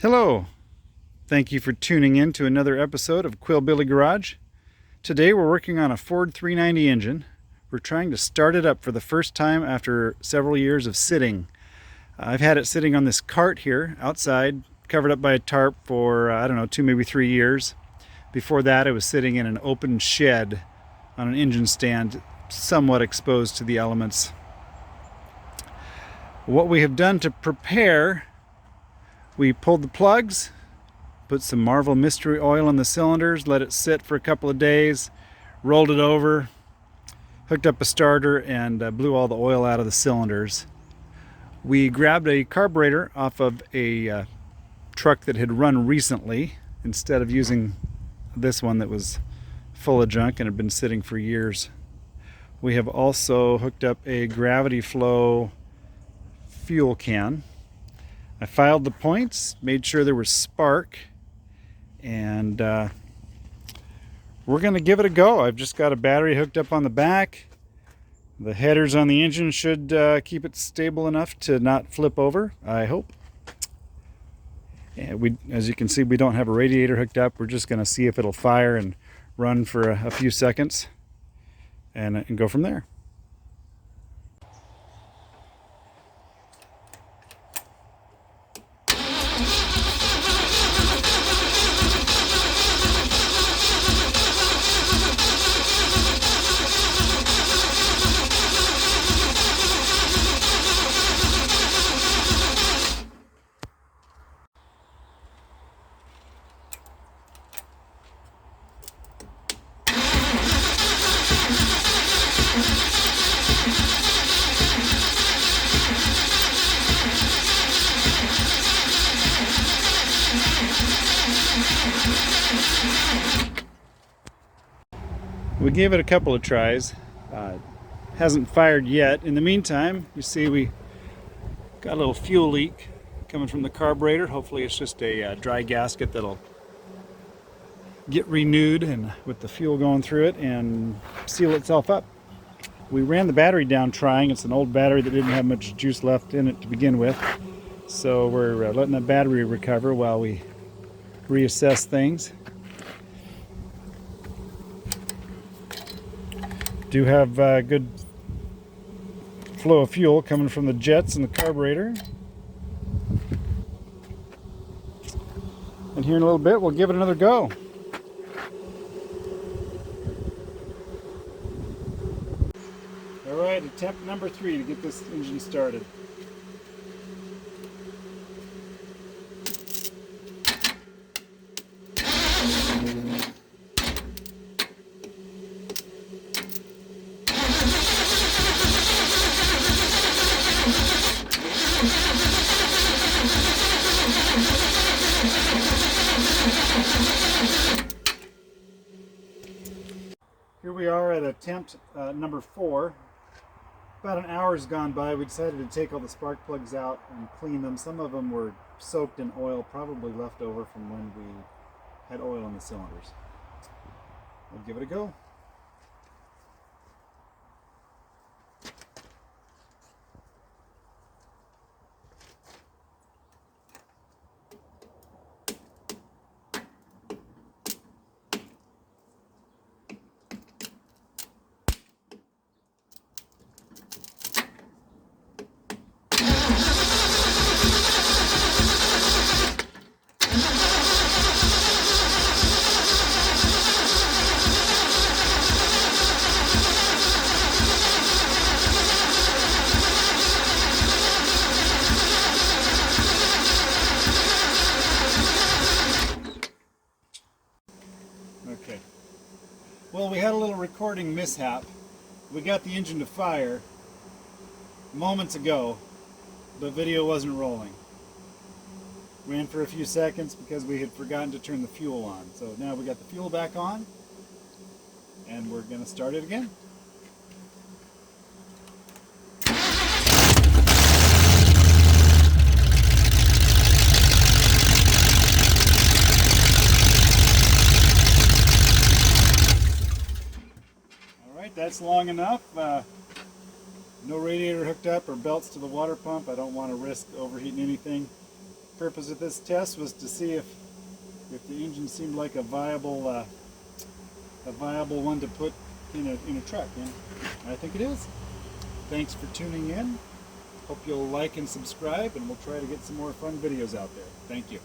Hello, thank you for tuning in to another episode of Quillbilly Garage. Today we're working on a Ford 390 engine. We're trying to start it up for the first time after several years of sitting. I've had it sitting on this cart here outside, covered up by a tarp for, I don't know, 2, maybe 3 years. Before that it was sitting in an open shed on an engine stand, somewhat exposed to the elements. What we have done to prepare: we pulled the plugs, put some Marvel Mystery Oil in the cylinders, let it sit for a couple of days, rolled it over, hooked up a starter, and blew all the oil out of the cylinders. We grabbed a carburetor off of a truck that had run recently, instead of using this one that was full of junk and had been sitting for years. We have also hooked up a Gravity Flow fuel can. I filed the points, made sure there was spark, and we're going to give it a go. I've just got a battery hooked up on the back. The headers on the engine should keep it stable enough to not flip over, I hope. And as you can see, we don't have a radiator hooked up. We're just going to see if it'll fire and run for a few seconds and go from there. We gave it a couple of tries. Hasn't fired yet. In the meantime, you see we got a little fuel leak coming from the carburetor. Hopefully it's just a dry gasket that'll get renewed and with the fuel going through it and seal itself up. We ran the battery down trying. It's an old battery that didn't have much juice left in it to begin with. So we're letting the battery recover while we reassess things. Do have good flow of fuel coming from the jets and the carburetor. And here in a little bit we'll give it another go. Alright, attempt number 3 to get this engine started. Here we are at attempt number 4. About an hour's gone by. We decided to take all the spark plugs out and clean them. Some of them were soaked in oil, probably left over from when we had oil in the cylinders. We'll give it a go. Okay. Well, we had a little recording mishap. We got the engine to fire moments ago, but video wasn't rolling. Ran for a few seconds because we had forgotten to turn the fuel on. So now we got the fuel back on, and we're going to start it again. That's long enough. No radiator hooked up or belts to the water pump. I don't want to risk overheating anything. Purpose of this test was to see if the engine seemed like a viable one to put in a truck. And I think it is. Thanks for tuning in. Hope you'll like and subscribe, and we'll try to get some more fun videos out there. Thank you.